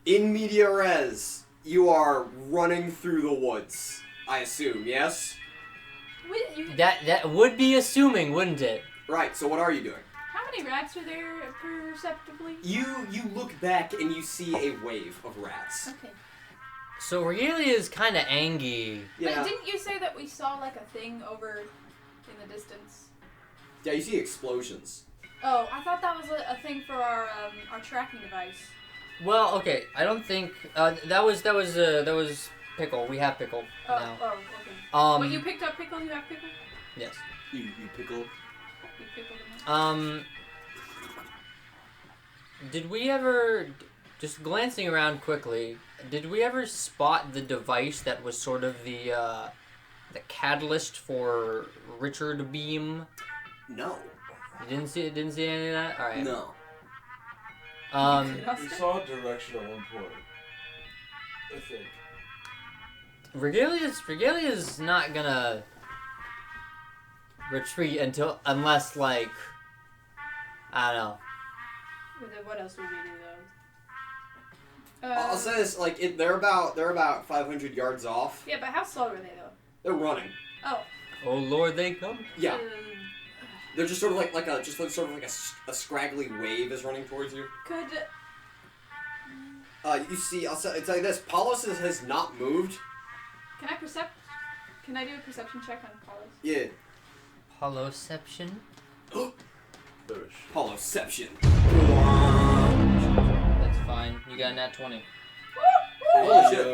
In media res, you are running through the woods. I assume, yes? That would be assuming, wouldn't it? Right, so what are you doing? How many rats are there perceptibly? You look back and you see a wave of rats. Okay. So Regalia is kind of angry. Yeah. But didn't you say that we saw like a thing over in the distance? Yeah, you see explosions. Oh, I thought that was a thing for our tracking device. Well, okay, I don't think that was Pickle. We have Pickle now. Oh, okay. But you picked up Pickle. You have Pickle. Yes. You pickled. You pickled him. Did we ever, just glancing around quickly, did we ever spot the device that was sort of the catalyst for Richard Beam? No. You didn't see any of that? All right. No. We saw direction at one point. I think. Regalia's not gonna retreat unless like I don't know. What else would we do though? I'll say this: like they're about 500 yards off. Yeah, but how slow are they though? They're running. Oh. Oh Lord, they come. Yeah. They're just sort of like a scraggly wave is running towards you. Could. You see, I'll tell you this: Paulus has not moved. Can I do a perception check on Paulus? Yeah. Holoception. Holoception. That's fine. You got a nat 20. Holy shit.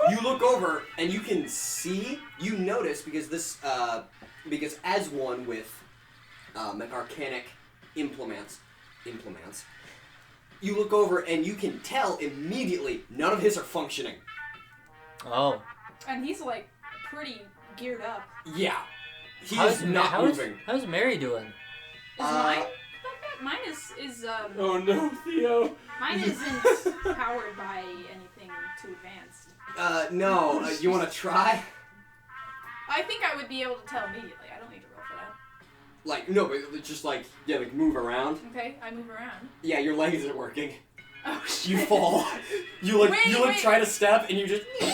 You look over and you can see, you notice, because as one with arcanic implements, you look over and you can tell immediately none of his are functioning. Oh. And he's like pretty geared up. Yeah. He's not moving. How's Mary doing? Is mine? Not bad. Mine is Oh no, Theo. Mine isn't powered by anything too advanced. No. You want to try? I think I would be able to tell immediately. I don't need to roll for that. Like, no, but it's just like, yeah, like move around. Okay, I move around. Yeah, your leg isn't working. Oh shit. You fall. You try to step and you just... No,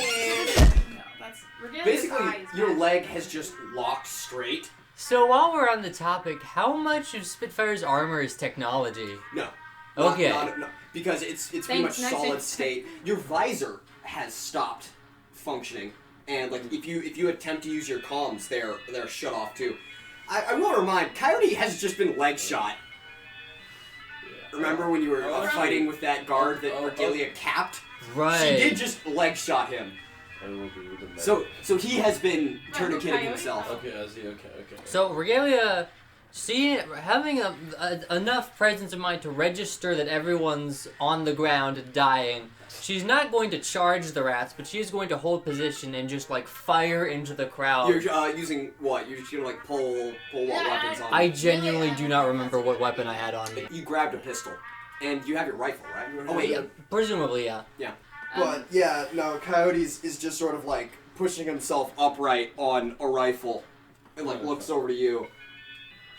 that's... Regalia's Basically, eyes, your man. leg has just locked straight. So while we're on the topic, how much of Spitfire's armor is technology? No. Okay. No, because it's pretty much Thanks, solid nice. state. Your visor has stopped functioning, and like if you attempt to use your comms, they're shut off too. I will remind, Coyote has just been leg shot. Remember when you were fighting with that guard that Regalia capped? Right. She did just leg shot him. I will be with the So he has been tourniqueting Coyote? himself. Okay, I see. Okay. So Regalia, having enough presence of mind to register that everyone's on the ground dying, she's not going to charge the rats, but she's going to hold position and just like fire into the crowd. You're using what? You're just gonna like pull what weapons on? I genuinely do not remember what weapon I had on me. You grabbed a pistol, and you have your rifle, right? Oh wait, yeah. Presumably, yeah. Yeah. But yeah, no, Coyotes is just sort of like pushing himself upright on a rifle, and like looks over to you.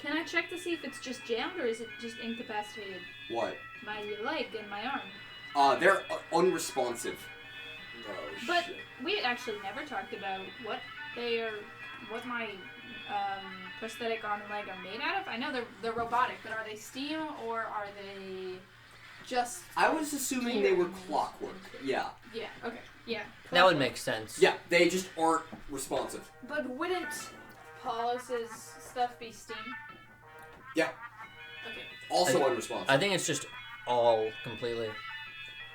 Can I check to see if it's just jammed or is it just incapacitated? What? My leg and my arm. They're unresponsive. Oh But shit. we actually never talked about what my prosthetic arm and leg are made out of. I know they're robotic, but are they steam or are they just... I was assuming they were clockwork. Yeah. Yeah, okay, yeah. That would make sense. Yeah, they just aren't responsive. But wouldn't Paulus's stuff be steam? Yeah. Okay. Also unresponsive. I think it's just all completely.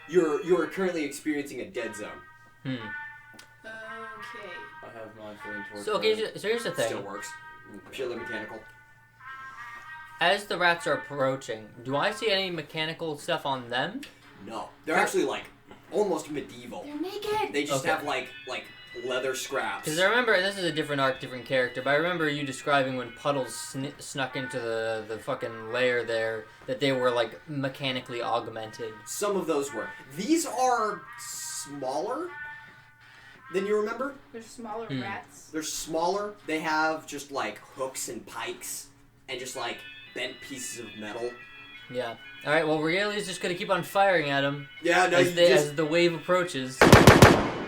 You're currently experiencing a dead zone. Okay. I have my flame torch. So here's the thing. Still works. Purely mechanical. As the rats are approaching, do I see any mechanical stuff on them? No. They're actually like almost medieval. They're naked! They just Okay. have like leather scraps. Because I remember, this is a different arc, different character, but I remember you describing when Puddles snuck into the fucking lair there, that they were like mechanically augmented. Some of those were. These are smaller than you remember. They're smaller rats. They're smaller. They have just like hooks and pikes and just like bent pieces of metal. Yeah. All right. Well, Regalia's just gonna keep on firing at him Yeah, no, as the wave approaches.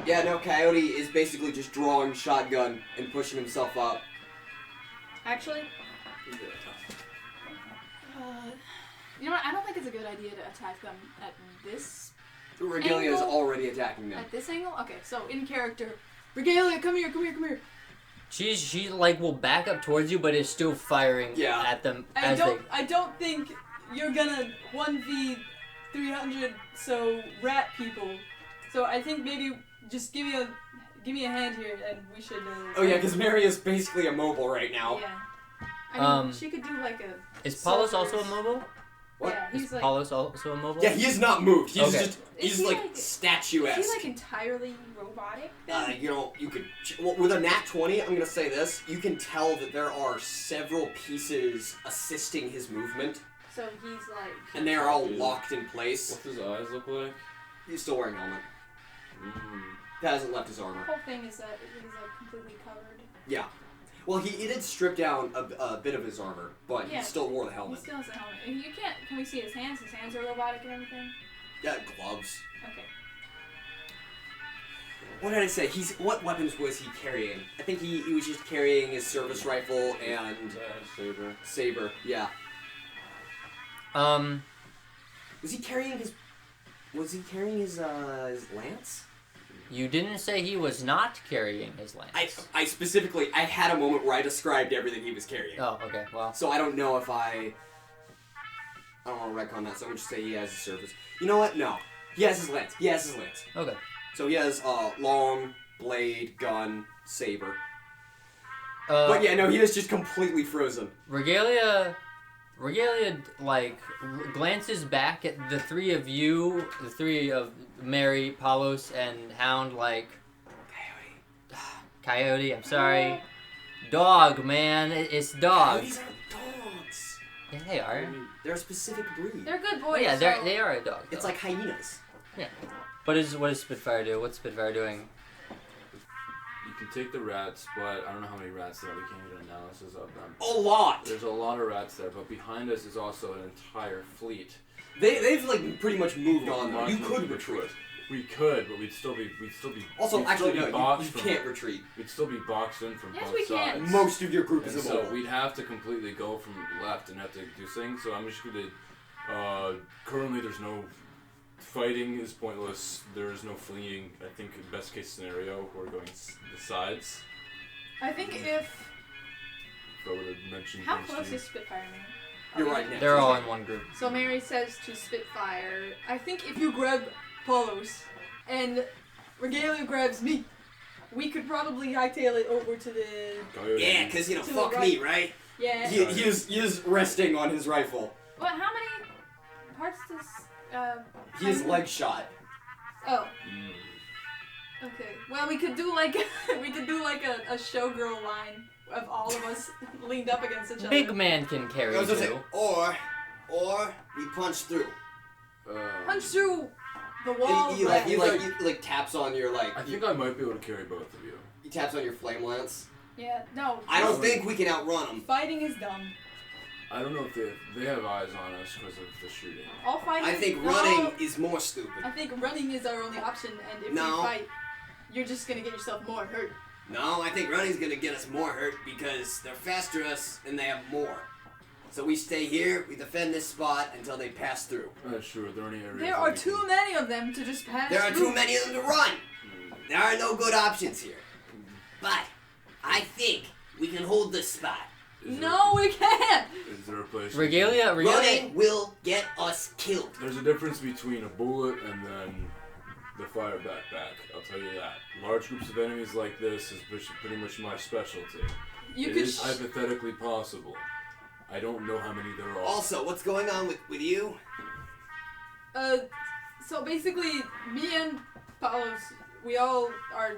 Yeah, no, Coyote is basically just drawing shotgun and pushing himself up. Actually, you know what? I don't think it's a good idea to attack them at this Regalia is angle. already attacking them. At this angle? Okay, so in character, Regalia, come here, come here, come here. She like will back up towards you, but is still firing Yeah. at them I as don't think you're gonna 1v 300 rat people. So I think maybe just give me a hand here and we should. Oh yeah, because Mary is basically immobile right now. Yeah. I mean, Um, she could do like a. Is Paulos also Sorcerer's- immobile? What? Yeah, he's Is like. Paulos also immobile? Yeah, he has not moved. He's Okay. just Is he's he like like- Is statuesque. he like entirely robotic? Then? You know, you could well, with a nat 20. I'm gonna say this. You can tell that there are several pieces assisting his movement, So he's like. and they are all locked in place. What's his eyes look like? He's still wearing a helmet. That hasn't left his The armor. whole thing is that he's like completely covered. Yeah. Well, he did strip down a bit of his armor, but Yeah. he still wore the He helmet. still has a helmet. And you can't. Can we see his hands? His hands are robotic and everything. Yeah, gloves. Okay. What did I say? What weapons was he carrying? I think he was just carrying his service rifle and Saber. saber. Yeah. Was he carrying his? Was he carrying his lance? You didn't say he was not carrying his lance. I specifically I had a moment where I described everything he was carrying. Oh, okay. Well, So I don't know if I don't want to retcon that. So I'm gonna just say he has his service. You know what? No. He has his lance. He has his lance. okay. So he has long blade, gun, saber. But But yeah, no, he is just completely frozen. Regalia, like, glances back at the three of you, the three of Mary, Palos, and Hound, like, Coyote, I'm sorry. Dog, man, it's dog. These aren't dogs. Yeah, they are. They're a specific breed. They're good Oh, boys. yeah, so they are a dog. It's though. like hyenas. What does Spitfire do? What's Spitfire doing? You can take the rats, but I don't know how many rats there are. We can't get an analysis of them. A lot. There's a lot of rats there, but behind us is also an entire fleet. They've like pretty much moved on though. You Marching could to the retreat. We could, but we'd still be. Also, we'd actually, still no, be you boxed from- can't retreat. We'd still be boxed in from Yes, both we can. sides. Most of your group And is so immobile. we'd have to completely go from left and have to do things. So I'm just gonna. Currently, there's no fighting is pointless. There is no fleeing. I think best case scenario, we're going the sides. I think if. If I would have mentioned How things to close you. is Spitfire to me? You're Okay. right next. They're to all him. in one group. So Mary says to Spitfire, I think if you grab Paulos and Regalia grabs me, we could probably hightail it over to the. Coyote. Yeah, because you know, To the fuck right. me, right? Yeah. He is resting on his rifle. "What? How many parts does He is hyena-" leg shot. Oh, Mm. Okay. Well, we could do like a showgirl line of all of us leaned up against each other. Big man can carry I was gonna say, you. or we punch through. Punch through the wall. He like taps on your I think I might be able to carry both of you. he taps on your flame lance. yeah, no. I don't think we can outrun him. Fighting is dumb. I don't know if they have eyes on us because of the shooting. All fighting. I think no, running is more I stupid. think running is our only option, and if No. we fight, you're just gonna get yourself more hurt. No, I think running's gonna get us more hurt because they're faster than us and they have more. So we stay here, we defend this spot until they pass through. Sure. Are there any areas? There that are we too can- many of them to just pass There are through. too many of them to run. There are no good options here. But I think we can hold this spot. Is No, we can't. Is there a place? Regalia. Running will get us killed. There's a difference between a bullet and then the fire backpack. I'll tell you that. Large groups of enemies like this is pretty much my specialty. You It could. is hypothetically possible. I don't know how many there are. Also, what's going on with you? So basically, me and Paulos, we all are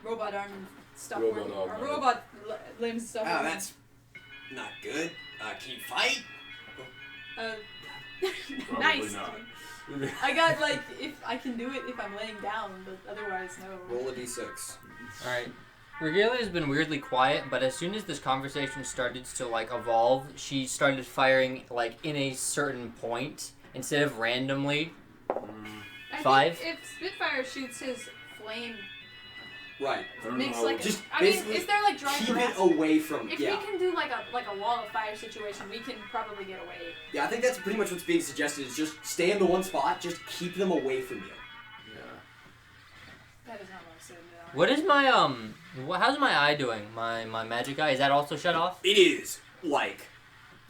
robot arm and stuff. Robot working. arm, Our right. robot limbs stuff. Oh, working. that's not good. Can you fight? Probably Nice. not. I got like if I can do it if I'm laying down, but otherwise no. Roll a d6. All right. Regalia's been weirdly quiet, but as soon as this conversation started to like evolve, she started firing like in a certain point instead of randomly. I 5? think if Spitfire shoots his flame, Right. makes like Just I mean, basically is there like drawing keep it rats? away from. If Yeah. we can do like a wall of fire situation, we can probably get away. Yeah, I think that's pretty much what's being suggested. Is just stay in the one spot. Just keep them away from you. Yeah. That is not what I said. No. What is my how's my eye doing? My magic eye, is that also shut off? It is like,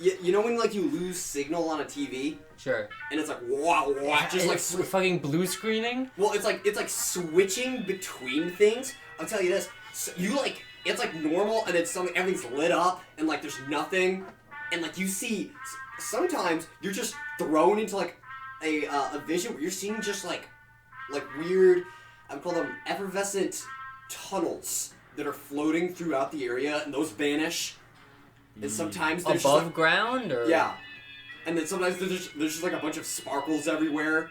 you know when like you lose signal on a TV Sure. and it's like wow, just like fucking blue screening? well, it's like switching between things. I'll tell you this. So you like it's like normal and then something everything's lit up and like there's nothing and like you see sometimes you're just thrown into like a vision where you're seeing just like weird I would call them effervescent tunnels that are floating throughout the area and those vanish. And sometimes there's Above just like, ground or yeah. And then sometimes there's just like a bunch of sparkles everywhere.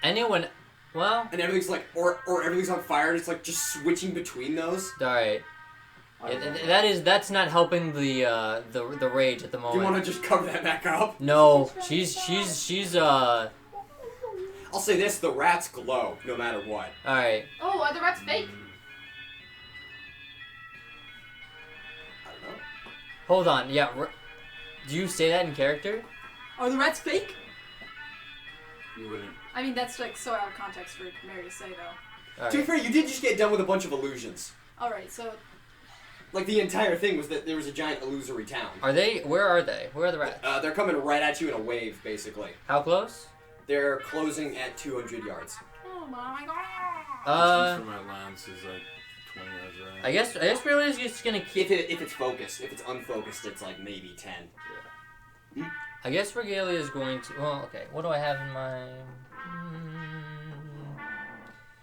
anyone? Well, And everything's like, or everything's on fire, and it's like just switching between those. all right. That's not helping the rage at the You moment. want to just cover that back up? No, she's I'll say this: the rats glow no matter what. all right. Oh, are the rats fake? I don't know. Hold on. Yeah. Do you say that in character? Are the rats fake? You wouldn't. I mean, that's like so out of context for Mary to say though. All To be right. fair, you did just get done with a bunch of illusions. All right, so Like the entire thing was that there was a giant illusory town. Are they? Where are they? Where are the rats? They're coming right at you in a wave, basically. How close? They're closing at 200 yards. oh my god. Distance from my lance is like 20 yards away. I guess really is just gonna keep. If it's focused, if it's unfocused, it's like maybe 10. I guess Regalia is going to. Well, okay. What do I have in my?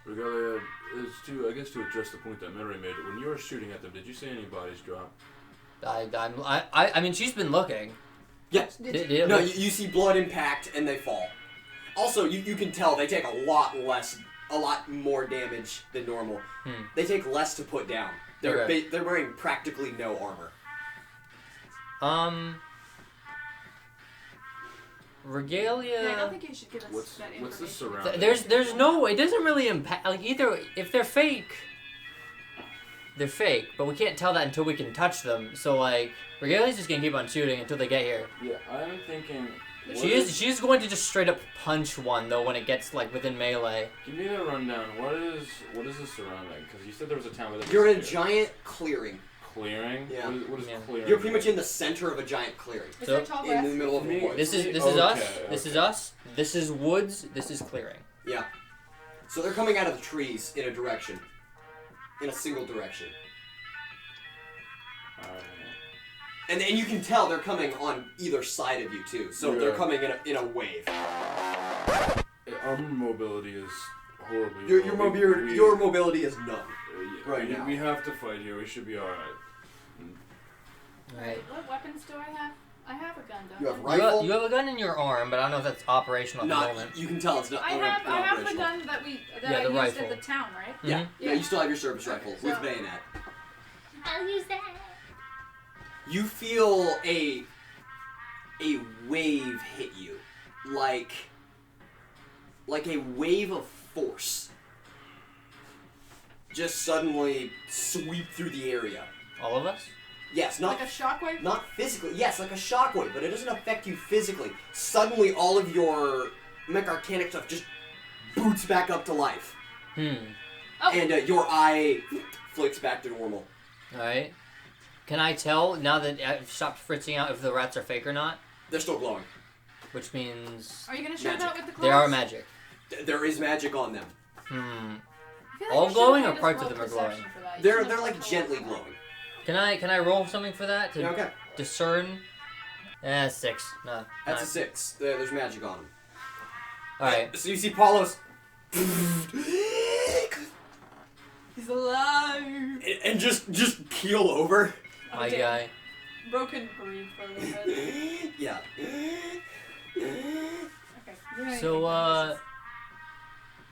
Regalia is to, I guess, to address the point that Mary made. When you were shooting at them, did you see any bodies drop? I mean, she's been looking. Yes. Did No, you see blood impact and they fall. Also, you can tell they take a lot more damage than normal. They take less to put down. They're wearing practically no armor. Regalia. Yeah, I don't think you should give us What's that the information. surrounding? There's no. It doesn't really impact. Like either if they're fake, they're fake. But we can't tell that until we can touch them. So like Regalia's just gonna keep on shooting until they get here. Yeah, I'm thinking. She's going to just straight up punch one though when it gets like within melee. Give me the rundown. What is the surrounding? Because you said there was a town with a. You're in a giant clearing. Clearing. Yeah. What is Yeah. clearing? You're pretty much in the center of a giant clearing. Is So- there tall In grass? the middle of the woods. This is us. Okay, This is okay. us. This is woods. This is clearing. Yeah. So they're coming out of the trees in a direction. In a single direction. And you can tell they're coming on either side of you too. So they're Yeah. coming in a wave. Our mobility is horribly. Your mobility is none. right now. We have to fight here. We should be all right. All right. What weapons do I have? I have a gun, don't You have I? rifle. You have a gun in your arm, but I don't know if that's operational at the Not. moment. You can tell it's not. I have the operational. gun that Yeah, I the used rifle. at the town, right? Yeah. Mhm. Yeah. You still have your service rifle with So- bayonet. I'll use that. You feel a wave hit you, like a wave of force, just suddenly sweep through the area. All of us. Yes, not Like a shockwave? not physically. Yes, like a shockwave, but it doesn't affect you physically. Suddenly, all of your mech arcanic stuff just boots back up to life, Oh. and your eye flicks back to normal. All right. Can I tell now that I've stopped fritzing out if the rats are fake or not? They're still glowing. Which means Are you gonna show Magic. that with the claws? they are magic. There is magic on them. I feel like All you should glowing have or made us parts of roll them are perception glowing? for that. You They're shouldn't have like rolled gently for that. glowing. Can I roll something for that to Yeah, okay. discern? 6. No. That's a 9. 6. There's magic on them. All right. So you see Paulos He's alive. and just keel over. My Okay. guy. Bro couldn't breathe for a little bit. Yeah. Okay. So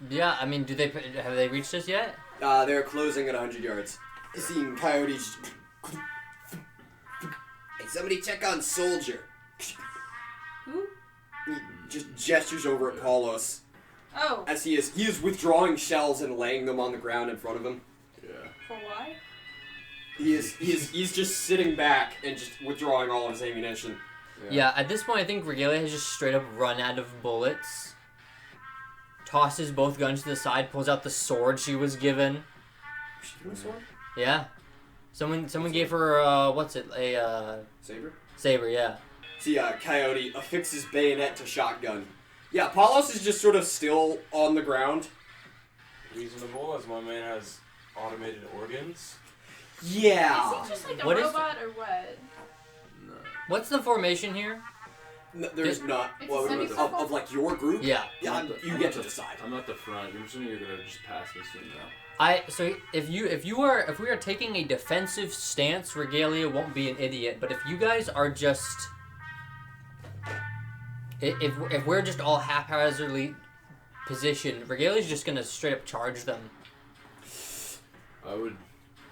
yeah. I mean, have they reached us yet? They're closing at 100 yards. Seeing Coyote's. Hey, somebody check on Soldier. Who? He just gestures over at Paulos Oh, as he is withdrawing shells and laying them on the ground in front of him. Yeah. for why? He's just sitting back and just withdrawing all of his ammunition. Yeah, at this point, I think Regalia has just straight up run out of bullets. Tosses both guns to the side, pulls out the sword she was given. She give him a sword? Yeah. Someone gave her, what's it? Saber? Saber, yeah. See, Coyote affixes bayonet to shotgun. Yeah, Paulos is just sort of still on the ground. Reasonable, as my man has automated organs. Yeah. Is he just like a What is- robot or what? No. What's the formation here? No, there's not. It's Well, a semicircle? of like your group? Yeah. Yeah, I'm you not get to the- decide. I'm not the front. I'm assuming you're gonna just pass me soon now. So if we are taking a defensive stance, Regalia won't be an idiot. But if you guys are just if we're just all haphazardly positioned, Regalia's just gonna straight up charge them. I would.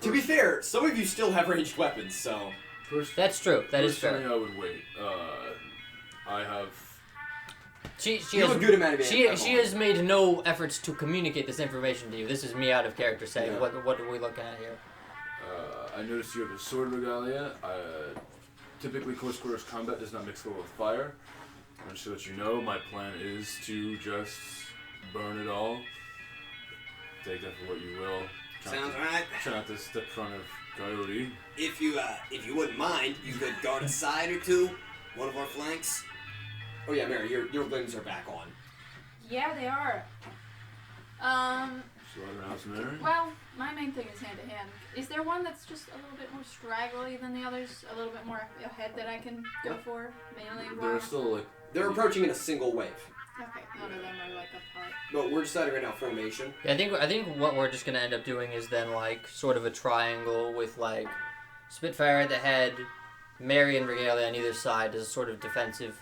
To be fair, some of you still have ranged weapons, so. First, That's true. That is personally, fair. I would wait. I have. She You have has a good amount of she ammo. has made no efforts to communicate this information to you. This is me out of character saying Yeah. what are we looking at here? I noticed you have a sword regalia. Typically, close quarters combat does not mix well with fire. And just to let you know, my plan is to just burn it all. Take that for what you will. Sounds right. Try not to step in front of Coyote. If you wouldn't mind, you could guard a side or two, one of our flanks. Oh yeah, Mary, your limbs are back on. Yeah, they are. Slaughterhouse Mary. Well, my main thing is hand to hand. Is there one that's just a little bit more straggly than the others? A little bit more ahead that I can go for? Mainly They're still like. They're approaching in a single wave. Okay, none of them are like apart. But we're deciding right now formation. Yeah, I think what we're just gonna end up doing is then like sort of a triangle with like Spitfire at the head, Mary and Regalia on either side as a sort of defensive,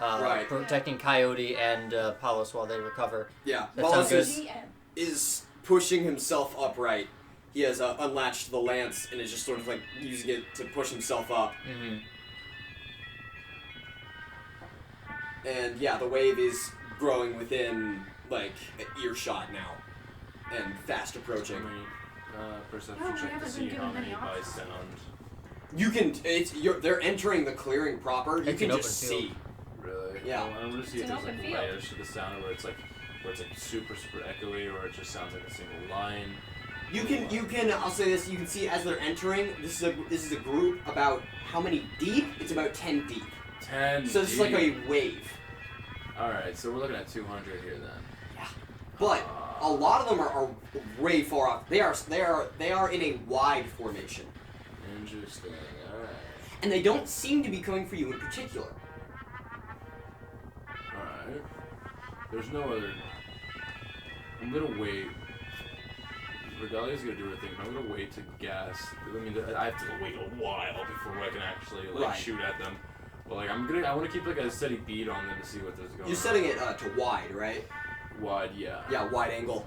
Right. protecting Coyote and Palos while they recover. Yeah, That Paulus sounds GM. is pushing himself upright. He has unlatched the lance and is just sort of like using it to push himself up. Mm-hmm. And yeah, the wave is growing within like earshot now, and fast approaching. Perception Oh, we check to haven't see been given how many many by options. sound. You can. They're entering the clearing proper. You It's can an just open field. see. Really? Yeah. Well, I'm gonna see It's if an there's open like field. layers to the sound where it's like super echoey, or it just sounds like a single line. You can. I'll say this. You can see as they're entering. This is a group about how many deep? It's about 10 deep. 10. So it's like a wave. All right, so we're looking at 200 here then. But a lot of them are way far off. They are in a wide formation, Interesting. All right. and they don't seem to be coming for you in particular. All right. There's no other. I'm gonna wait. Regalia's gonna do her thing, but I'm gonna wait to gas. I mean, I have to wait a while before I can actually like Right. shoot at them. But like, I want to keep like a steady beat on them to see what there's going on. You're setting it to wide, right? Wide, yeah. Yeah, wide angle.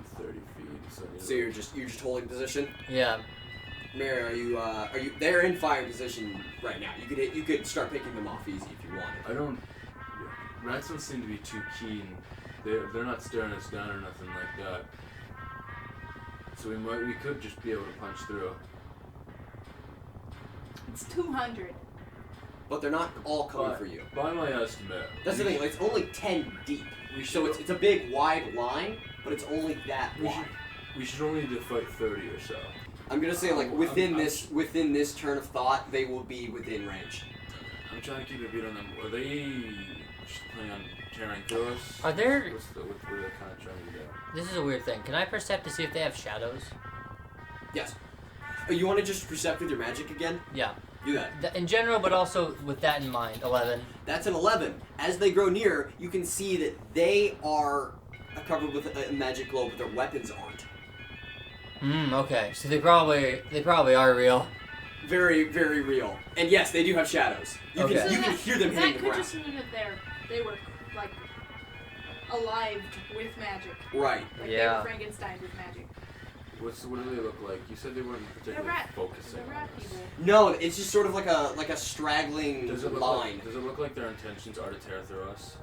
It's gonna be 30 feet. So, I need So you're just holding position. Yeah. Mary, are you? They're in fire position right now. You could start picking them off easy if you wanted. I don't. Rats don't seem to be too keen. They're not staring us down or nothing like that. So we could just be able to punch through. It's 200. But they're not all coming But for you. By my estimate, That's the thing. Like, it's only 10 deep. we So should it's a big wide line, but it's only that we wide. should only need to fight 30 or so. I'm gonna say like within I'm- within this turn of thought, they will be within range. I'm trying to keep a beat on them. Are they just planning on tearing through us? Are there? What are they kind of trying to do? This is a weird thing. Can I percept to see if they have shadows? Yes. Oh, you want to just percept with your magic again? Yeah. Do that. In general, but also with that in mind. 11. That's an 11. As they grow near, you can see that they are covered with a magic glow, but their weapons aren't. Okay. So they probably are real. Very, very real. And yes, they do have shadows. You Okay. can you can hear them hitting That the could ground. just mean that they were like alive with magic. Right. Like they Yeah. were Frankenstein with magic. What do they look like? You said they weren't particularly focusing. They're rat people. No, it's just sort of like a straggling Does it look line. Like, does it look like their intentions are to tear through us?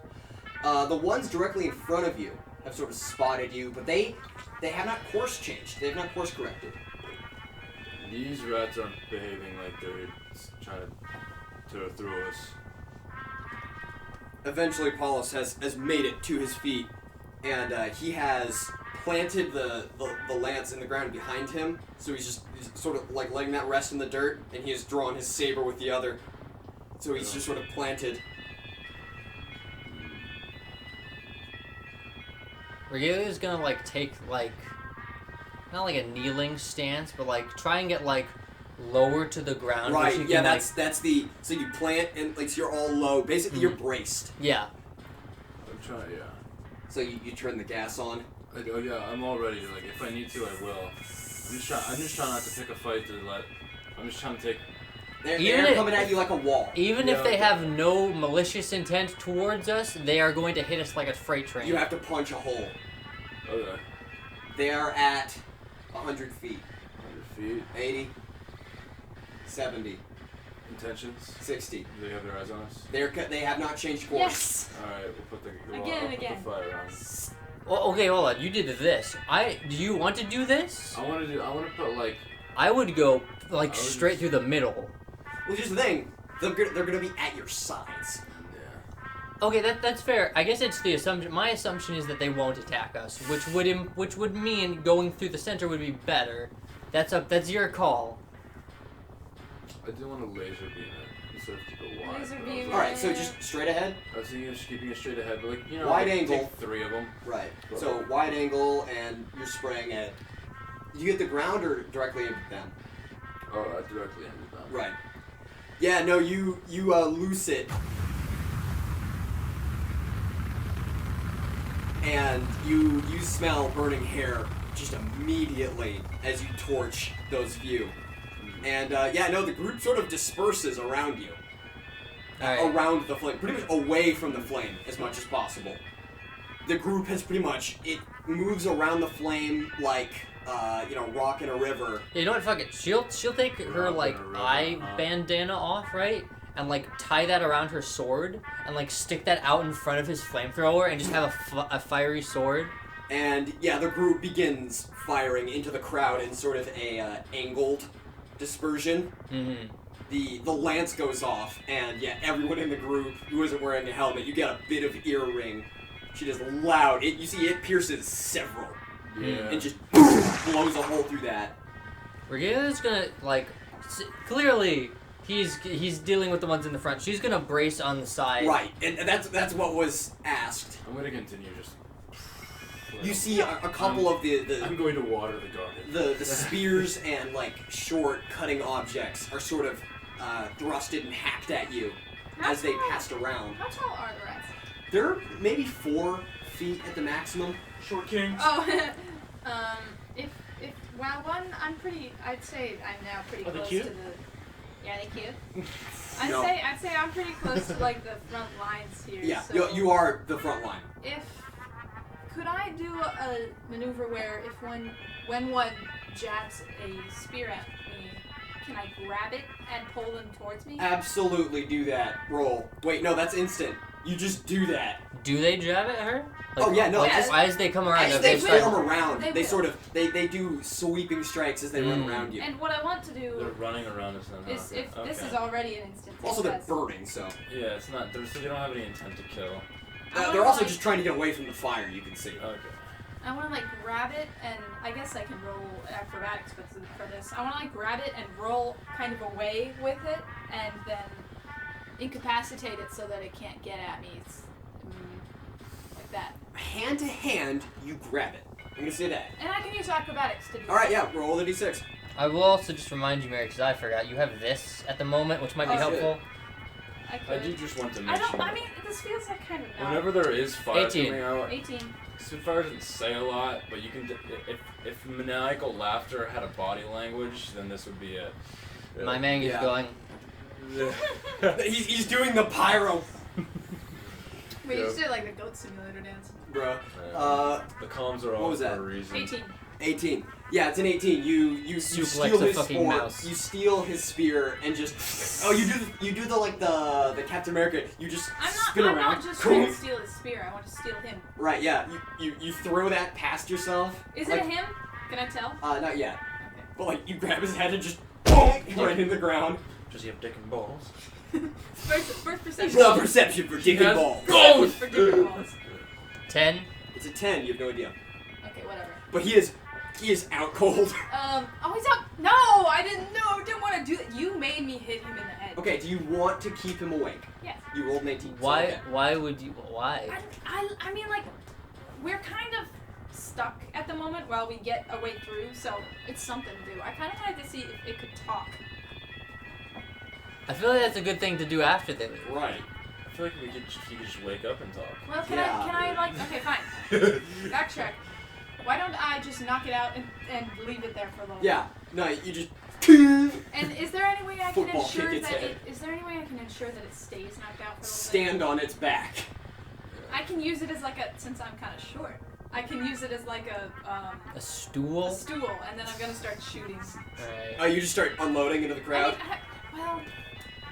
The ones directly in front of you have sort of spotted you, but they have not course changed. They have not course corrected. These rats aren't behaving like they're trying to tear through us. Eventually, Paulus has made it to his feet, and he has planted the lance in the ground behind him. So he's sort of like letting that rest in the dirt, and he has drawn his saber with the other. So he's just sort of planted. Regalia's gonna like take like not like a kneeling stance, but like try and get like lower to the ground. Right. Where she Yeah. can, That's the so you plant and like so you're all low. Basically, you're braced. Yeah. I'm trying. Yeah. So you turn the gas on. Oh yeah, I'm all ready. Like if I need to, I will. I'm just trying not to pick a fight to let. I'm just trying to take. They're coming at you like a wall. Even Yeah, if they okay. have no malicious intent towards us, they are going to hit us like a freight train. You have to punch a hole. Okay. They are at 100 feet. 100 feet. 80. 70. Intentions. 60. Do they have their eyes on us? They have not changed course. Yes. All right, we'll put the Again and I'll put again. the fire on. Well, okay, hold on. You did this. Do you want to do this? I want to put like. I would go like I would straight just- through the middle. Well, here's the thing. They're gonna be at your sides. Yeah. Okay, that's fair. I guess it's the assumption. My assumption is that they won't attack us, which would mean going through the center would be better. That's your call. I do want to laser beam it instead of keep it wide. Laser but I was beam like- All right. So just straight ahead. I was thinking of just keeping it straight ahead, but like Wide like, angle. Take 3 of them. Right. So wide angle, and you're spraying at. You get the ground or directly into them. Oh, directly into them. Right. Yeah. No. You loose it. And you smell burning hair just immediately as you torch those few. And yeah, no, the group sort of disperses around you. Alright. Around the flame, pretty much away from the flame as much as possible. The group has pretty much, it moves around the flame like, rock in a river. You know what? Fuck it. She'll take her Rock like and a river, eye bandana off, right? And like tie that around her sword, and like stick that out in front of his flamethrower, and just have a fiery sword. And yeah, the group begins firing into the crowd in sort of a angled dispersion. Mm-hmm. The lance goes off, and yeah, everyone in the group who isn't wearing a helmet, you get a bit of ear ring. She does loud. You see, it pierces several, Yeah. and just blows a hole through that. Regalia's gonna like clearly he's dealing with the ones in the front. She's gonna brace on the side. Right, and that's what was asked. I'm gonna continue just. You see a couple of I'm going to water the garden. the spears and like short cutting objects are sort of thrusted and hacked at you as they passed around. How tall are the rats? They're maybe 4 feet at the maximum. Short kings. Oh, if I'd say I'm now pretty Are they close cute? to the. Yeah, they cute. No. I'd say I'm pretty close to like the front lines here. Yeah, So you are the front line. Could I do a maneuver where when one jabs a spear at me, can I grab it and pull them towards me? Absolutely do that. Roll. Wait, no, that's instant. You just do that. Do they jab at her? Oh, yeah, no, Like, as- as they come around, As if they start- form around, They they will. sort of they do sweeping strikes as they run around you. And what I want to They're do running around us now. is, if this Okay. is already an instance. Also, they're that's- burning, so Yeah, it's not. They don't have any intent to kill. they're also just trying to get away from the fire. You can see. Okay. I want to like grab it, and I guess I can roll acrobatics for this. I want to like grab it and roll kind of away with it, and then incapacitate it so that it can't get at me. It's, like that. Hand to hand, you grab it. I'm gonna say that. And I can use acrobatics to do All right, that. yeah, roll the d6. I will also just remind you, Mary, because I forgot. You have this at the moment, which might be Oh, helpful. I I could. do just want to I mention. don't. I mean, this feels like kind of. Whenever there is fire 18. coming out, 18. Spitfire doesn't say a lot, but you can. If maniacal laughter had a body language, then this would be it. My man is Yeah. going. He's doing the pyro, Wait, you Yeah. just did like the goat simulator dance. bro. The comms are all What was for that? a reason. 18. 18. Yeah, it's an 18. You Suplex steal a his fucking sport. mouse. You steal his spear and just. Oh, you do the Captain America. You just spin I'm around. not just trying to steal his spear. I want to steal him. Right. Yeah. You throw that past yourself. Is like, it him? Can I tell? Not yet. Okay. But like you grab his head and just boom right in the ground. Does he have dick and balls? First perception. Well, perception for dick and Yes. balls. Perception for different balls. 10. It's a 10. You have no idea. Okay, whatever. But he is out cold. Oh, he's up. No, I didn't want to do that. You made me hit him in the head. Okay. Do you want to keep him awake? Yes. You rolled an 18. so Why? okay. Why would you? Why? I mean, like, we're kind of stuck at the moment while we get a way through, so it's something to do. I kind of wanted to see if it could talk. I feel like that's a good thing to do after they leave. Right. I feel like he could just wake up and talk. Well, can Yeah. I like, okay, fine. Backtrack. Why don't I just knock it out and leave it there for a little Yeah. No, you just. And is there any way I can Football ensure kick its that head. is there any way I can ensure that it stays knocked out for a little Stand on its back. bit? I can use it as like a, since I'm kind of short, I can use it as like A a stool. stool, and then I'm gonna start shooting. Alright. Oh, you just start unloading into the crowd? Well,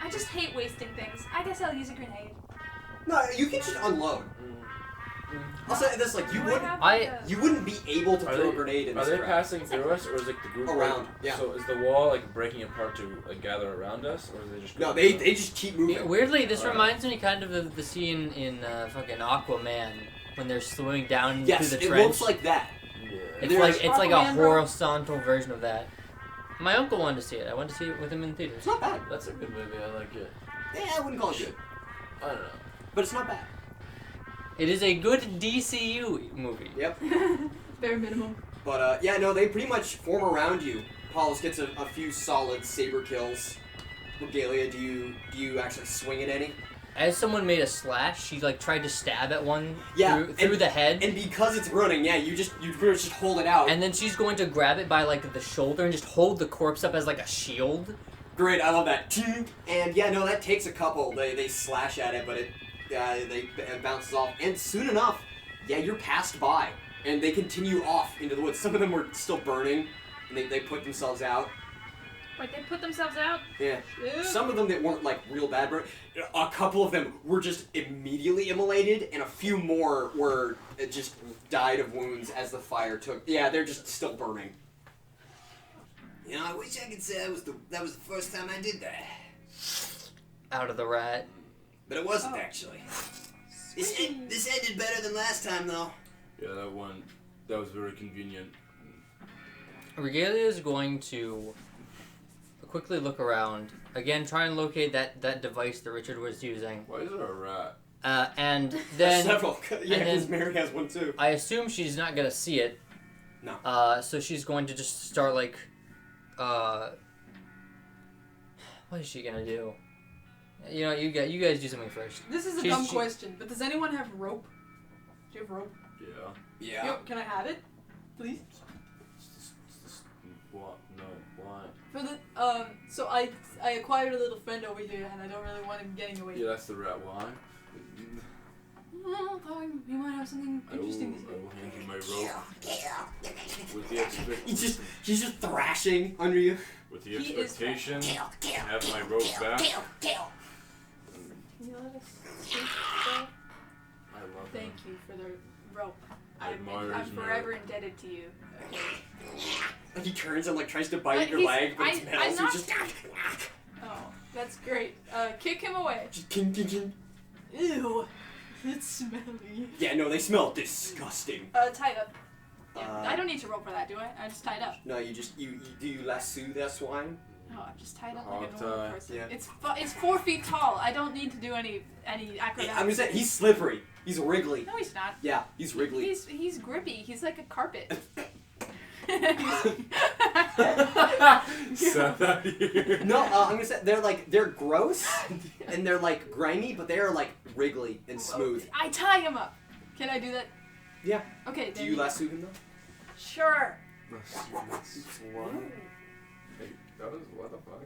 I just hate wasting things. I guess I'll use a grenade. No, you can just unload. I'll say this, like, you Do wouldn't have, I- like, a- you wouldn't be able to Are throw they- a grenade in Are this they crowd. passing through us, or is like the group Around, like, yeah. So is the wall like breaking apart to like gather around us, or is they just? No, they just keep moving. Yeah, weirdly, this Alright. reminds me kind of the scene in fucking Aquaman when they're swimming down Yes, through the it trench. looks like that. Yeah. It's like a Aquaman, bro. horizontal version of that. My uncle wanted to see it. I went to see it with him in theaters. It's not bad. That's a good movie. I like it. Yeah, I wouldn't call it good, I don't know. but it's not bad. It is a good DCU movie. Yep. bare minimum. But yeah, no, they pretty much form around you. Paulus gets a few solid saber kills. Regalia, do you actually swing at any? As someone made a slash, she like tried to stab at one Yeah, through the head. And because it's running, yeah, you pretty much just hold it out. And then she's going to grab it by like the shoulder and just hold the corpse up as like a shield. Great, I love that. And yeah, no, that takes a couple. They slash at it, but it bounces off. And soon enough, yeah, you're passed by. And they continue off into the woods. Some of them were still burning, and they put themselves out. Wait, they put themselves out? Yeah. Ew. Some of them that weren't like real bad burn. A couple of them were just immediately immolated, and a few more were just died of wounds as the fire took. Yeah, they're just still burning. You know, I wish I could say that was the first time I did that. Out of the rat. But it wasn't actually. This ended better than last time, though. Yeah, that was very convenient. Regalia is going to quickly look around. Again, try and locate that device that Richard was using. Why is there a rat? And then Several. Yeah, and then- because Mary has one too. I assume she's not gonna see it. No. So she's going to just start like, what is she gonna do? You know, you guys do something first. This is a She's- dumb she- question, but does anyone have rope? Do you have rope? Yeah. Yeah. Yo, can I have it, please? What? No. Why? For the so I acquired a little friend over here, and I don't really want him getting away. Yeah, that's the rat. Why? Oh, thought we might have something interesting to I say. will hand you my rope with the He's just thrashing under you. He is expectation to have my rope back. Can you let us speak, sir? I love Thank you for the rope. I admire I'm his forever merit. indebted to you. Okay. Like he turns and like tries to bite at your He's- leg, but it's I'm metal, so not- he's just Oh, that's great. Kick him away. just king, king, king. Ew, it's smelly. Yeah, no, they smell disgusting. Tied up. Yeah, Uh, I don't need to roll for that, do I? I'm just tied up. No, you just you lasso that swine. No, I'm just tied up like a Hog normal tie. person. Yeah. It's 4 feet tall. I don't need to do any acrobatics. I'm just saying he's slippery. He's wriggly. No, he's not. Yeah, he's wriggly. He's grippy. He's like a carpet. Seth out here. No, I'm gonna say they're gross and they're like grimy, but they are like wriggly and smooth. I tie him up. Can I do that? Yeah. Okay. Do then you lasso him though? Sure. What? Hey, that was what the fuck?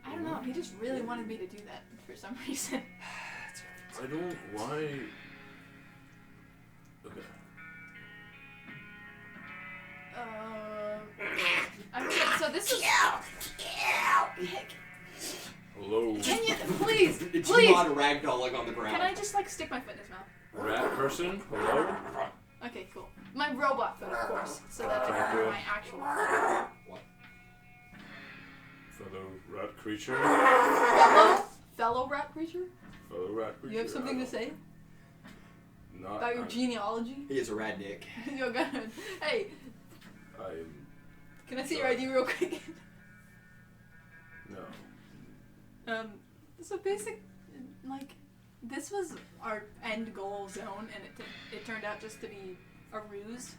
I don't know. He just really wanted me to do that for some reason. I don't. Why? Okay. So this is. Hello. Can you please? It's Please. not a ragdolling on the ground. Can I just like stick my foot in his mouth? Rat person. Hello. Okay, cool. My robot foot, of course, so that I can do my actual. Fellow rat creature. Fellow rat creature. Fellow rat creature. You have something to say Not. about your genealogy? He is a rad dick. You're gonna. Hey, I'm. can I see your ID real quick? No. So basic, like, this was our end goal zone, and it turned out just to be a ruse.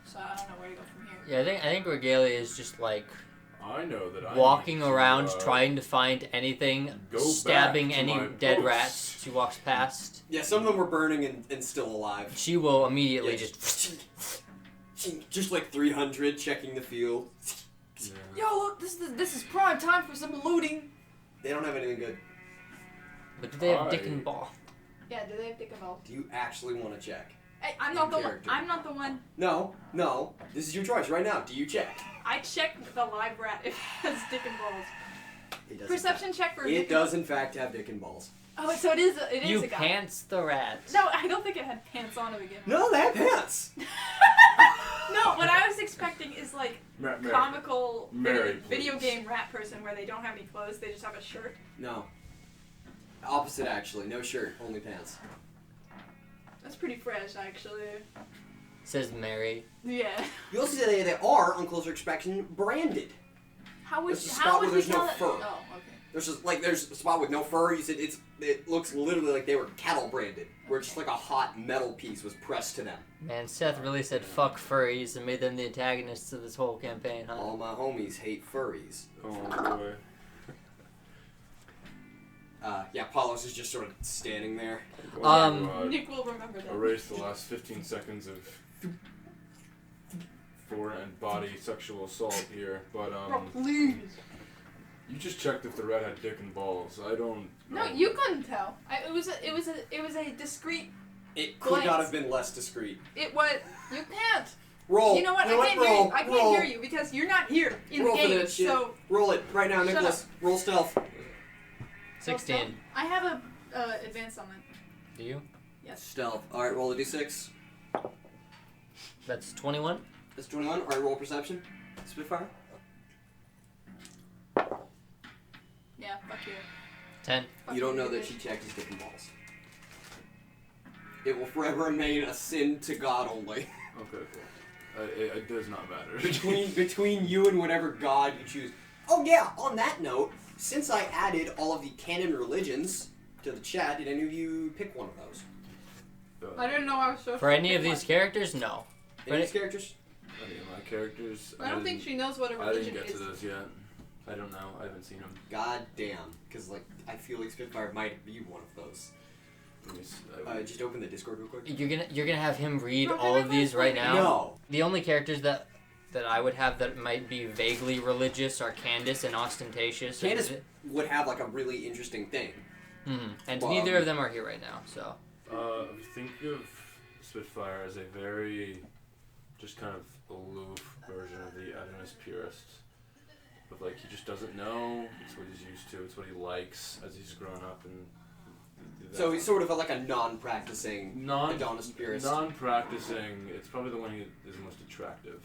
So I don't know where to go from here. Yeah, I think Regalia is just like I know that I walking need to, around trying to find anything, go stabbing back to any my dead post. rats she walks past. Yeah, some of them were burning and still alive. She will immediately Yeah. just. Like 300 checking the field. Yeah. Yo, look, this is prime time for some looting. They don't have anything good. But do they have dick and ball? Yeah, do they have dick and balls? Do you actually want to check? Hey, I'm not the one. Character. I'm not the one. No. This is your choice right now. Do you check? I checked the live rat if it has dick and balls. It does Perception check for. It dick and does in fact have dick and balls. Oh, so it is. It is You a guy. pants the rat. No, I don't think it had pants on to begin with. No, they have pants. No, what I was expecting is like Mary. comical Mary, video please. game rat person where they don't have any clothes, they just have a shirt. No. Opposite actually. No shirt, only pants. That's pretty fresh, actually. Says Mary. Yeah. You'll see that they are on closer inspection branded. How would There's a you? spot How where would we there's no tell that? fur. Oh, okay. There's a spot with no fur. You said it looks literally like they were cattle branded, where it's just like a hot metal piece was pressed to them. Man, Seth really said fuck furries and made them the antagonists of this whole campaign, huh? All my homies hate furries. Oh boy. Yeah, Paulos is just sort of standing there. Nick will remember that. Erase the last 15 seconds of foreign and body sexual assault here, but Bro, please. you just checked if the rat had dick and balls. I don't know. No, you couldn't tell. It was a discreet. It could not Glance. have been less discreet. It was. You can't. Roll. You know what? I can't hear you. I can't hear you because you're not here in Roll the for game. that shit. So Roll it right now, Shut Nicholas. Roll stealth. 16. I have a advanced on that. Do you? Yes. Stealth. All right, roll a d6. That's 21? That's 21. All right, roll perception. Spitfire. Yeah. Fuck you. 10. Fuck You don't know you, that bitch. she checked his dick and balls. It will forever remain a sin to God only. Okay, cool. It does not matter. between you and whatever God you choose. Oh yeah. On that note, since I added all of the canon religions to the chat, did any of you pick one of those? I didn't know I was so. For any of these characters, no. Any of these characters? Any of my characters? I don't think she knows what a I religion didn't get is. to those yet. I don't know. I haven't seen them. God damn. Because like I feel like Spitfire might be one of those. Let me see. Just open the Discord real quick. You're gonna have him read No, all of these right now? No. The only characters that I would have that might be vaguely religious are Candace and Ostentatious. Candace would have like a really interesting thing. And Well, neither of them are here right now, so. Think of Spitfire as a very, just kind of aloof version of the Adonist purist. But like, he just doesn't know. It's what he's used to. It's what he likes as he's grown up and. So he's sort of like a non-practicing Adonist purist. Non-practicing. It's probably the one who is most attractive.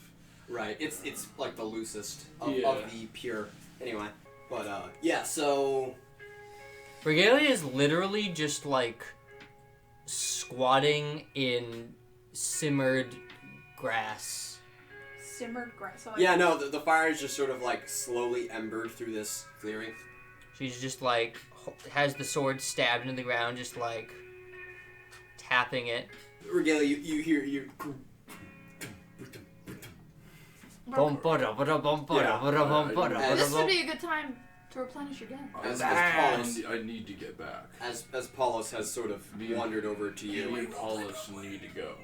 Right. It's like the loosest of Yeah. the pure. Anyway. But yeah, so Regalia is literally just like squatting in simmered grass. Simmered grass. So yeah, no, the fire is just sort of like slowly embered through this clearing. She's just like has the sword stabbed into the ground, just like tapping it. Regalia, you hear you. This would be a good time to replenish your gun. As I Paulos, need to get back. as Paulos has sort of wandered over to You you. and Paulus need to go.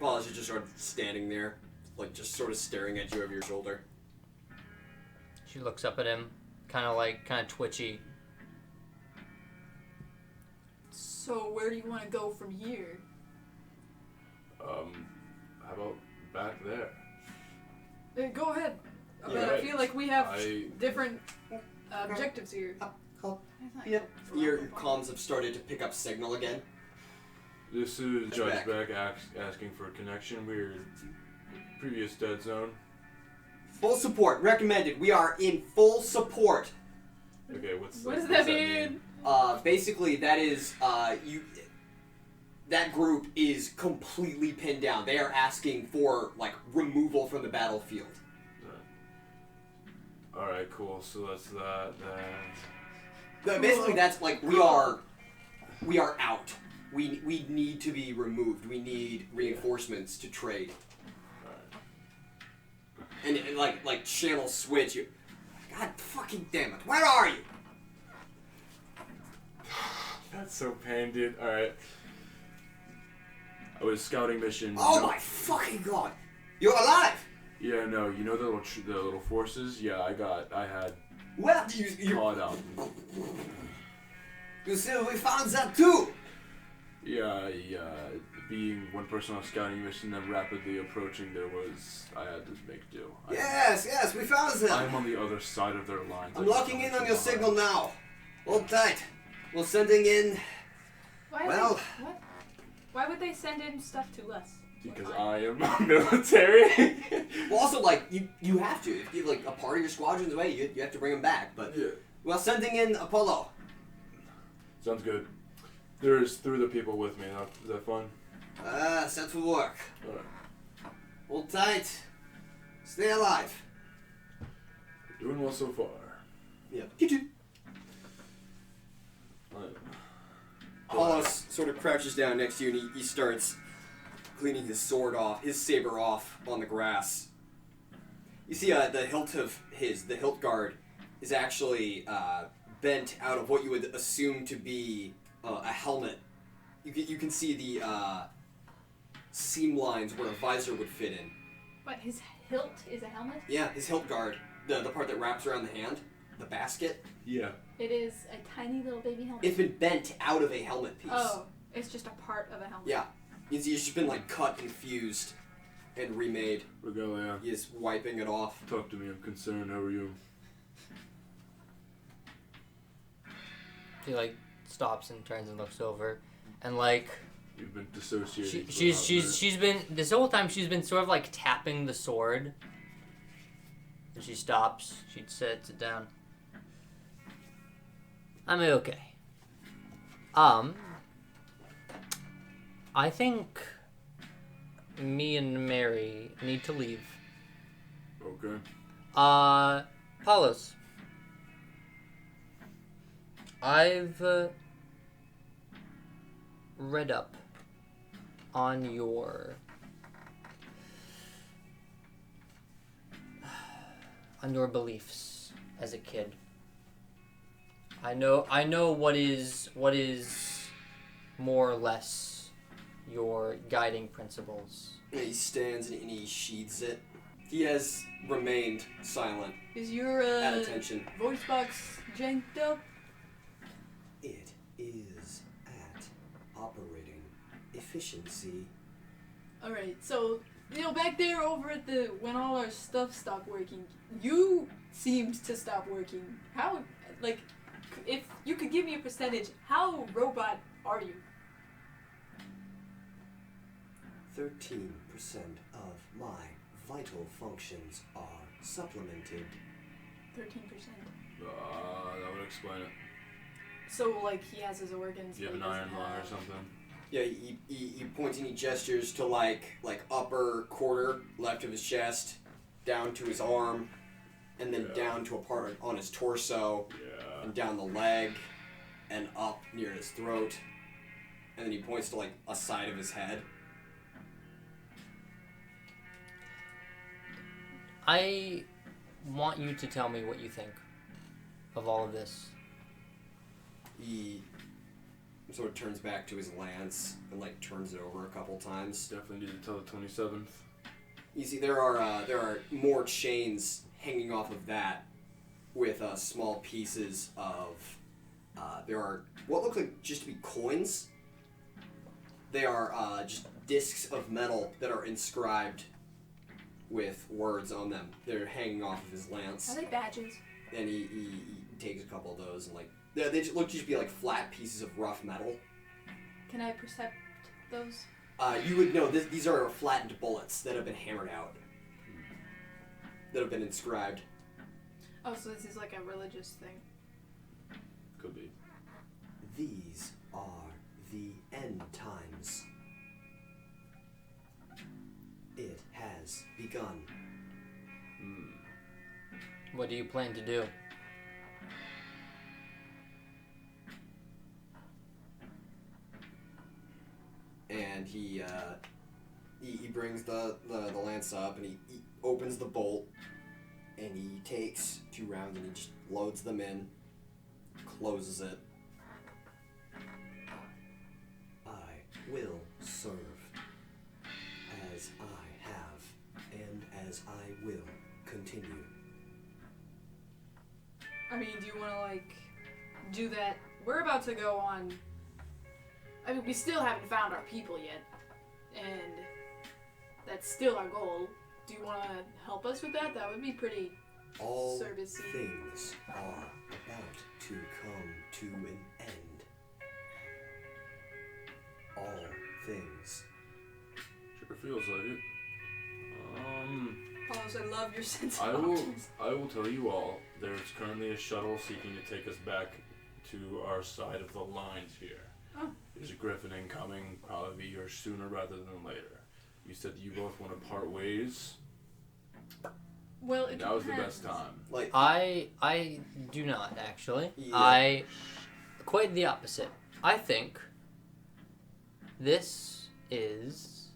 Paulos is just sort of standing there, like just sort of staring at you over your shoulder. She looks up at him, kind of twitchy. So where do you want to go from here? How about back there. Go ahead. But Yeah, I right. feel like we have I- different objectives here. Yep. Your comms have started to pick up signal again. This is Back. Judge Beck asking for a connection. We're previous dead zone. Full support. Recommended. We are in full support. Okay, What does that mean? Basically, that is, that group is completely pinned down. They are asking for, like, removal from the battlefield. Alright, cool. So that's that. Basically, that's, like, we are out. We need to be removed. We need reinforcements to trade. Alright. And like, channel switch. God fucking damn it. Where are you? That's so pain, dude. Alright. I was scouting mission. Oh my fucking god. You're alive! Yeah, no, you know the little forces? Yeah, I had Well, you caught up. you see, we found that too. Yeah, being one person on scouting mission, then rapidly approaching, I had to make do. Yes, we found them. I'm on the other side of their lines. I'm locking in on your signal now. Hold tight. We're sending in. Well- Why would they send in stuff to us? Because I am military. Well, also, like, you have to. If you like a part of your squadron's away, you have to bring them back. But Yeah. we're sending in Apollo. Sounds good. There's 3 other people with me. Is that fun? Set for work. Alright. Hold tight. Stay alive. Doing well so far. Yeah. You too. Alright. Apollo sort of crouches down next to you and he starts cleaning his sword off, his saber off on the grass. You see the hilt guard is actually bent out of what you would assume to be a helmet. You can see the seam lines where a visor would fit in. What, his hilt is a helmet? Yeah, his hilt guard, the part that wraps around the hand, the basket, Yeah. It is a tiny little baby helmet. it's been bent out of a helmet piece. Oh, it's just a part of a helmet. Yeah. You see, it's just been like cut and fused and remade. Regalia. He's wiping it off. Talk to me. I'm concerned. How are you? She like stops and turns and looks over, and like You've been dissociated. she's been this whole time she's been sort of like tapping the sword. And she stops. She sits it down. I'm okay. I think me and Mary need to leave. Okay. Paulos. I've read up on your beliefs as a kid. I know what is more or less your guiding principles. And he stands and he sheathes it. He has remained silent, Is your at attention. voice box janked up? It is at operating efficiency. Alright, so, back there over at when all our stuff stopped working, you seemed to stop working. How, if you could give me a percentage, how robot are you? 13% of my vital functions are supplemented. 13%. That would explain it. So, he has his organs. Do you have but an he iron doesn't lung or have- something? Yeah, he points and he gestures to like upper quarter left of his chest, down to his arm, and then down to a part on his torso, Yeah. and down the leg, and up near his throat, and then he points to like a side of his head. I want you to tell me what you think of all of this. He sort of turns back to his lance and like turns it over a couple times. Definitely need to tell the 27th. You see, there are more chains hanging off of that, with small pieces of. There are what look like just to be coins. They are just discs of metal that are inscribed with words on them. They're hanging off of his lance. Are they badges? And he takes a couple of those and like they just look to be like flat pieces of rough metal. Can I percept those? You would know these are flattened bullets that have been hammered out. That have been inscribed. Oh, so this is like a religious thing. Could be. These are the end times. It has begun. What do you plan to do? And he brings the lance up and he opens the bolt and he takes 2 rounds and he just loads them in, closes it. I will serve as I have and as I will continue. I mean, do you want to, like, do that? We're about to go on... I mean, we still haven't found our people yet. And that's still our goal. Do you want to help us with that? That would be pretty All service-y. things are about to come to an end. All things. Sure feels like it. Carlos, I love your sense I of will. optimism. I will tell you all. There's currently a shuttle seeking to take us back to our side of the lines here. Oh. There's a griffin incoming. Probably be here sooner rather than later. You said you both want to part ways. Well, it Now is the depends. best time. Like I do not actually. Yeah. I quite the opposite. I think this is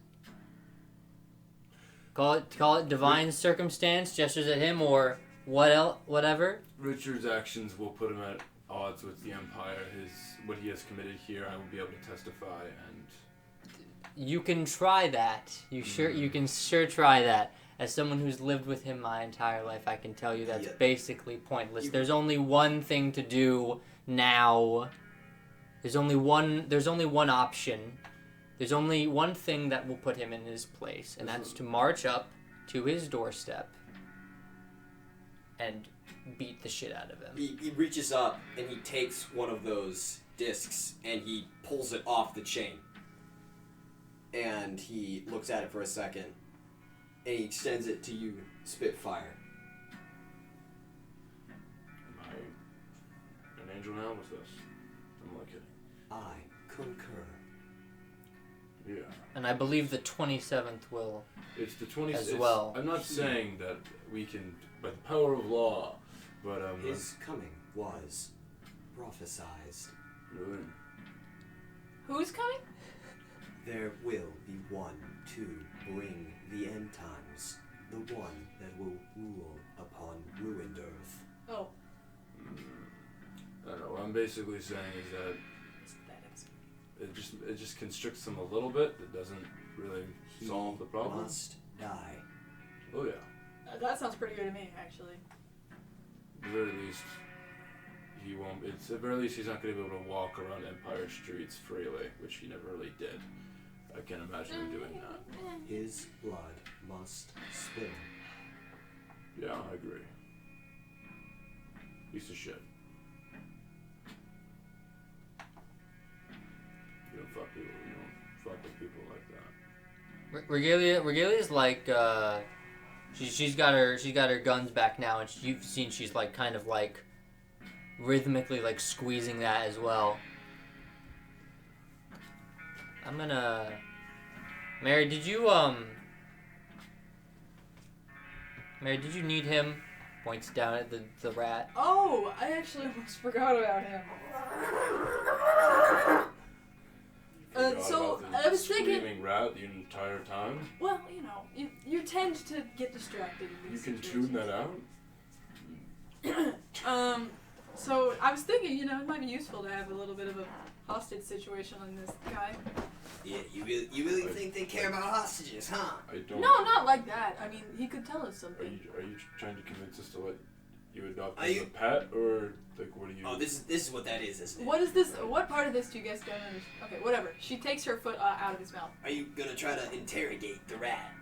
call it divine circumstance, gestures at him or whatever. Richard's actions will put him at odds with the Empire. What he has committed here, I will be able to testify and. You can try that. You can sure try that. As someone who's lived with him my entire life, I can tell you that's Yeah. basically pointless. There's only one thing to do now. There's only one option. There's only one thing that will put him in his place, and that's to march up to his doorstep and beat the shit out of him. he reaches up and he takes one of those discs and he pulls it off the chain. And he looks at it for a second and he extends it to you, Spitfire. Am I an angel now? What's this? I'm like it. I concur. Yeah. And I believe the 27th will. It's the 20th. As well. I'm not saying that we can, by the power of law, but His coming was prophesized. really. Who's coming? There will be one to bring the end times, the one that will rule upon ruined earth. Oh. I don't know. What I'm basically saying is that it just constricts them a little bit. It doesn't really He solve the problem. must die. Oh yeah. That sounds pretty good to me, actually. At the very least, he won't. At the very least, he's not going to be able to walk around Empire streets freely, which he never really did. I can't imagine him doing that. His blood must spill. Yeah, I agree. Piece of shit. You don't fuck people. You don't fuck with people like that. Regalia's like she's got her guns back now, and you've seen she's like kind of like rhythmically like squeezing that as well. I'm gonna Mary, did you need him? Points down at the rat. Oh, I actually almost forgot about him. Forgot So, about the I was thinking- screaming rat the entire time. Well, you know, you tend to get distracted in You these can tune that out. So I was thinking, you know, it might be useful to have a little bit of a hostage situation on this guy. Yeah, you really think they care about hostages, huh? I don't. No, not like that. I mean, he could tell us Are something. you trying to convince us to let you adopt Are as you- a pet, or like what do you? Oh, this is what that is, isn't it? What is this? What part of this do you guys don't understand? Okay, whatever. She takes her foot out of his mouth. Are you gonna try to interrogate the rat?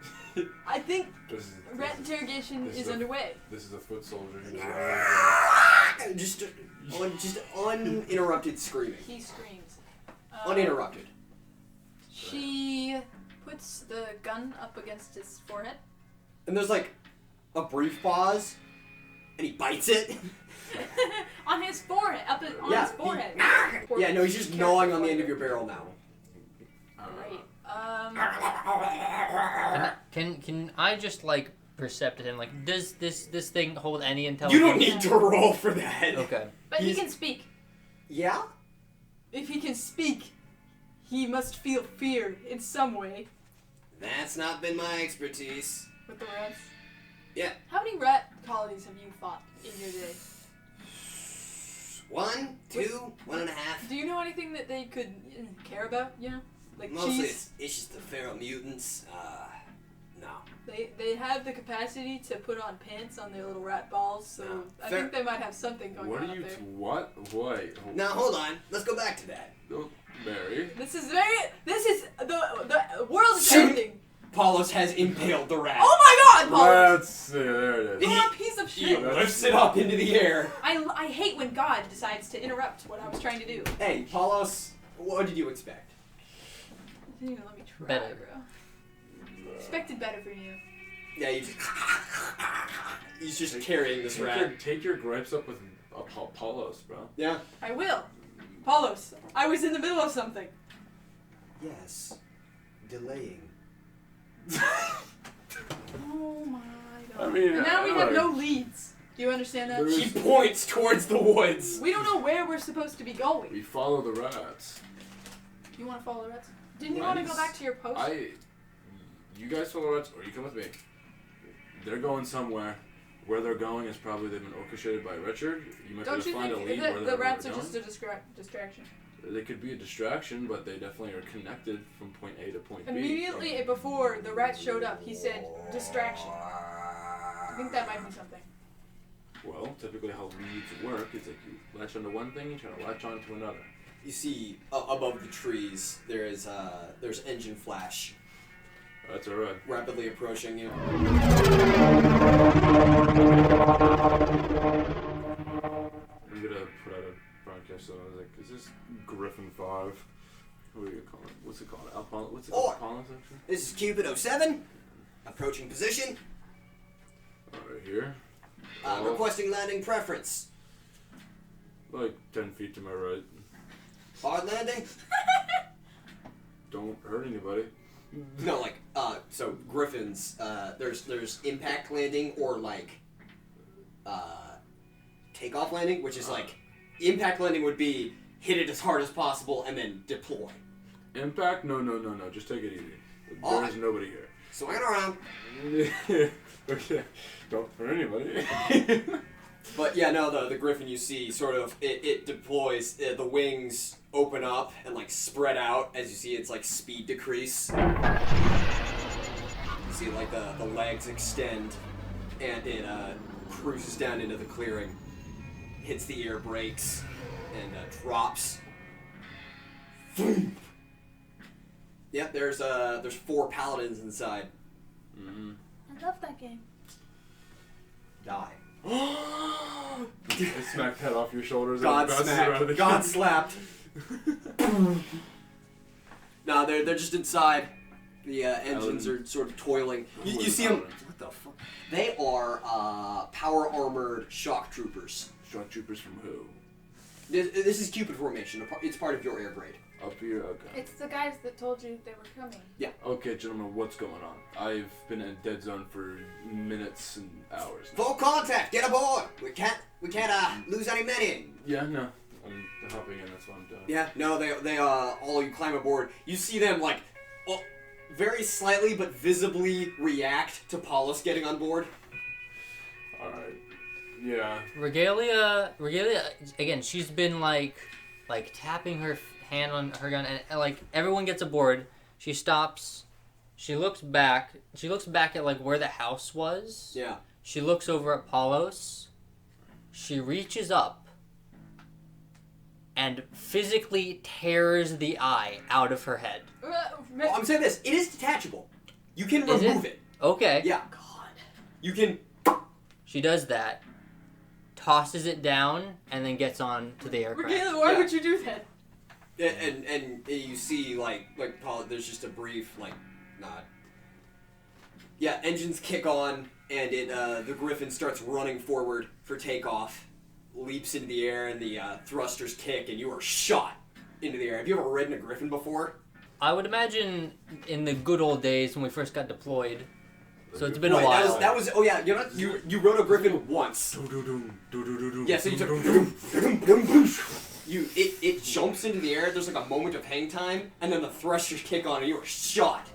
I think This is, rat interrogation this is is a- underway. This is a foot soldier. Who doesn't have just uninterrupted screaming. He screams. Uninterrupted. She puts the gun up against his forehead. And there's like a brief pause, and he bites it. On his forehead, on Yeah, his forehead. Yeah, no, he's just gnawing on the end of your barrel now. Great. Can I just like percept him? Like, does this thing hold any You intelligence? don't need to roll for that. Okay. But he He's- can speak. Yeah? If he can speak, he must feel fear in some way. That's not been my expertise. With the rats. Yeah. How many rat colonies have you fought in your day? 1, 2, 1.5. Do you know anything that they could care about? You know, like Mostly cheese. it's just the feral mutants. No. They have the capacity to put on pants on their little rat balls, so No. I Fair- think they might have something going What on are you? up there. What? Wait. Now hold on. Let's go back to that. Don't, Mary. This is the world is Shoot. ending. Paulos has impaled the rat. Oh my God, Paul! Let's see. There it is. You're a piece of He shit. lifts it up into the air. I hate when God decides to interrupt what I was trying to do. Hey, Paulos, what did you expect? You didn't even let me try, Better. bro. Expected better from you. Yeah, he's just carrying this rat. Take your gripes up with Apollos, bro. Yeah. I will. Paulos, I was in the middle of something. Yes. Delaying. Oh my God. I mean, and now we I have like- no leads. Do you understand that? He points towards the woods. We don't know where we're supposed to be going. We follow the rats. You want to follow the rats? Didn't you want to go back to your post? You guys follow the rats, or you come with me. They're going somewhere. Where they're going is probably they've been orchestrated by Richard. You might be Don't able to you find a think lead that where the rats they're are going. just a distraction? They could be a distraction, but they definitely are connected from point A to point B. Immediately before the rat showed up, he said distraction. I think that might be something. Well, typically how leads work is like you latch onto one thing, you try to latch onto another. You see above the trees there's engine flash That's alright. rapidly approaching you. I'm gonna put out a broadcast so I was like, is this Griffin 5? What do you call it? What's it called? What's it called? Apollo section? This is Cupid 07. Approaching position. Right here. Requesting landing preference. Like 10 feet to my right. Hard landing? Don't hurt anybody. No, like, so Griffins, there's impact landing or like, takeoff landing, which is like, impact landing would be hit it as hard as possible and then deploy. Impact? No. Just take it easy. Oh, There's nobody here. Swinging around. Okay. Don't hurt anybody. But yeah, no, the Griffin you see sort of, it deploys, the wings open up and like spread out as you see its like speed decrease. You see like the legs extend and it cruises down into the clearing, hits the air brakes, and drops. Yep, there's 4 paladins inside. Mm-hmm. I love that game. Die. I smacked that off your shoulders. God and bounces around smacked. the God slapped. No, they're just inside. The engines are sort of toiling. You see them. What the fuck? They are power armored shock troopers. Shock troopers from who? This is Cupid formation. It's part of your air grade. Up here? Okay. It's the guys that told you they were coming. Okay, gentlemen, what's going on? I've been in a dead zone for minutes and hours. Full contact. Get aboard. We can't lose any men in. Yeah, no. I'm hopping in, that's what I'm doing. Yeah. No, they all you climb aboard. You see them like, very slightly but visibly react to Paulus getting on board. Alright. Yeah. Regalia, again, she's been like tapping her hand on her gun, and like everyone gets aboard. She stops. She looks back. She looks back at like where the house was. Yeah. She looks over at Paulos, she reaches up and physically tears the eye out of her head. Well, I'm saying this. It is detachable. You can Is remove it? Okay. Yeah. God. You can. She does that, tosses it down, and then gets on to the aircraft. Regalia, why Yeah. would you do that? And you see there's just a brief nod. Yeah, engines kick on, and the Griffin starts running forward for takeoff, leaps into the air, and the thrusters kick, and you are shot into the air. Have you ever ridden a Griffin before? I would imagine in the good old days when we first got deployed. So it's been a Right, while. that was oh yeah, you rode a Griffin once. Yeah, so you took it jumps into the air, there's like a moment of hang time, and then the thrusters kick on and you are shot.